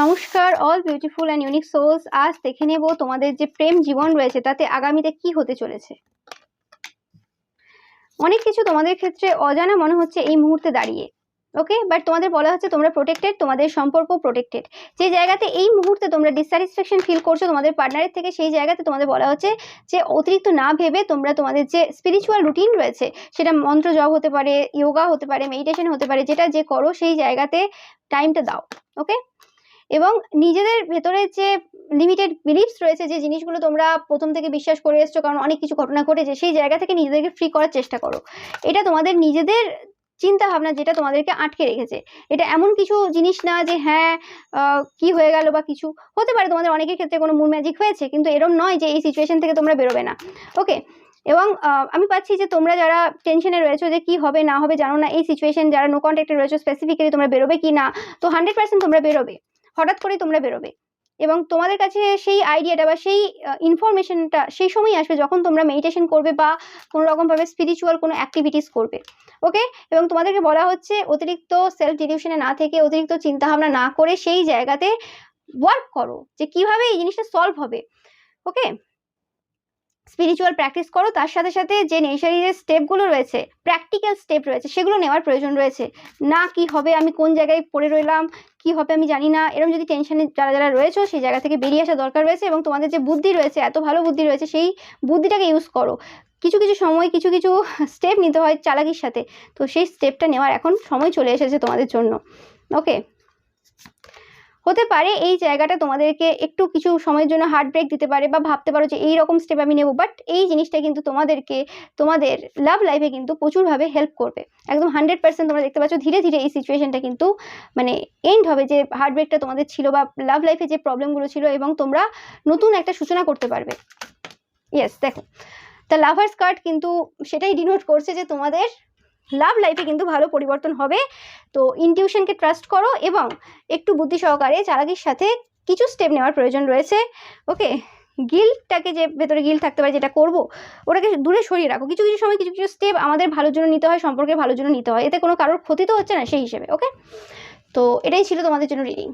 নমস্কার all beautiful and unique souls. আজ দেখে নেব তোমাদের যে প্রেম জীবন রয়েছে তাতে আগামীতে কি হতে চলেছে। অনেক কিছু তোমাদের ক্ষেত্রে অজানা মনে হচ্ছে এই মুহূর্তে দাঁড়িয়ে, ওকে, বাট তোমাদের বলা হচ্ছে তোমরা প্রোটেক্টেড, তোমাদের সম্পর্ক প্রোটেক্টেড। যে জায়গাতে এই মুহূর্তে তোমরা ডিসস্যাটিসফ্যাকশন ফিল করছো তোমাদের পার্টনারের থেকে, সেই জায়গাতে তোমাদের বলা হচ্ছে যে অতিরিক্ত না ভেবে তোমরা তোমাদের যে স্পিরিচুয়াল রুটিন রয়েছে, সেটা মন্ত্র জপ হতে পারে, ইয়োগা হতে পারে, মেডিটেশন হতে পারে, যেটা যে করো সেই জায়গাতে টাইমটা দাও, ওকে। এবং নিজেদের ভেতরে যে লিমিটেড বিলিফস রয়েছে, যে জিনিসগুলো তোমরা প্রথম থেকে বিশ্বাস করে এসছো, কারণ অনেক কিছু ঘটনা ঘটেছে, সেই জায়গা থেকে নিজেদেরকে ফ্রি করার চেষ্টা করো। এটা তোমাদের নিজেদের চিন্তা ভাবনা যেটা তোমাদেরকে আটকে রেখেছে। এটা এমন কিছু জিনিস না যে হ্যাঁ কি হয়ে গেল বা কিছু হতে পারে, তোমাদের অনেকের ক্ষেত্রে কোনো মুন ম্যাজিক হয়েছে, কিন্তু এরম নয় যে এই সিচুয়েশন থেকে তোমরা বেরোবে না, ওকে। এবং আমি পাচ্ছি যে তোমরা যারা টেনশনে রয়েছো যে কি হবে না হবে জানো না, এই সিচুয়েশন যারা নো কন্ট্যাক্টে রয়েছো স্পেসিফিক্যালি তোমরা বেরোবে কি না, তো 100% তোমরা বেরোবে, হঠাৎ করেই তোমরা বেরোবে। এবং তোমাদের কাছে সেই আইডিয়াটা বা সেই ইনফরমেশনটা সেই সময় আসবে যখন তোমরা মেডিটেশন করবে বা কোনো রকমভাবে স্পিরিচুয়াল কোনো অ্যাক্টিভিটিস করবে, ওকে। এবং তোমাদেরকে বলা হচ্ছে অতিরিক্ত সেলফ ডিলিউশনে না থেকে, অতিরিক্ত চিন্তাভাবনা না করে সেই জায়গাতে ওয়ার্ক করো যে কিভাবে এই জিনিসটা সলভ হবে, ওকে। স্পিরিচুয়াল প্র্যাকটিস করো, তার সাথে সাথে যে নেচারি যে স্টেপগুলো রয়েছে, প্র্যাকটিক্যাল স্টেপ রয়েছে, সেগুলো নেওয়ার প্রয়োজন রয়েছে। না কি হবে, আমি কোন জায়গায় পড়ে রইলাম, কি হবে আমি জানি না, এরকম যদি টেনশনে যারা যারা রয়েছে সেই জায়গা থেকে বেরিয়ে আসা দরকার রয়েছে। এবং তোমাদের যে বুদ্ধি রয়েছে, এত ভালো বুদ্ধি রয়েছে, সেই বুদ্ধিটাকে ইউজ করো। কিছু কিছু সময় কিছু কিছু স্টেপ নিতে হয় চালাকির সাথে, তো সেই স্টেপটা নেওয়ার এখন সময় চলে এসেছে তোমাদের জন্য, ওকে। হতে পারে এই জায়গাটা তোমাদেরকে একটু কিছু সময়ের জন্য হার্ট ব্রেক দিতে পারে, বা ভাবতে পারো যে এই রকম স্টেপ আমি নেব, বাট এই জিনিসটা কিন্তু তোমাদেরকে তোমাদের লাভ লাইফে কিন্তু প্রচুরভাবে হেল্প করবে। একদম 100% তোমরা দেখতে পাচ্ছ ধীরে ধীরে এই সিচুয়েশনটা কিন্তু মানে এন্ড হবে, যে হার্ট ব্রেকটা তোমাদের ছিল বা লাভ লাইফে যে প্রবলেমগুলো ছিল, এবং তোমরা নতুন একটা সূচনা করতে পারবে। ইয়েস, দেখো দ্য লাভার্স কার্ড কিন্তু সেটাই ডিনোট করছে যে তোমাদের লাভ লাইফে কিন্তু ভালো পরিবর্তন হবে। তো ইনটিউশনকে ট্রাস্ট করো এবং একটু বুদ্ধি সহকারে চালাকির সাথে কিছু স্টেপ নেওয়ার প্রয়োজন রয়েছে, ওকে। গিল্টটাকে, যে ভেতরে গিল্ট থাকতে পারে যেটা করবো, ওটাকে দূরে সরিয়ে রাখো। কিছু কিছু সময় কিছু কিছু স্টেপ আমাদের ভালোর জন্য নিতে হয়, সম্পর্কের ভালোর জন্য নিতে হয়, এতে কোনো কারোর ক্ষতি তো হচ্ছে না সেই হিসেবে, ওকে। তো এটাই ছিল তোমাদের জন্য রিডিং।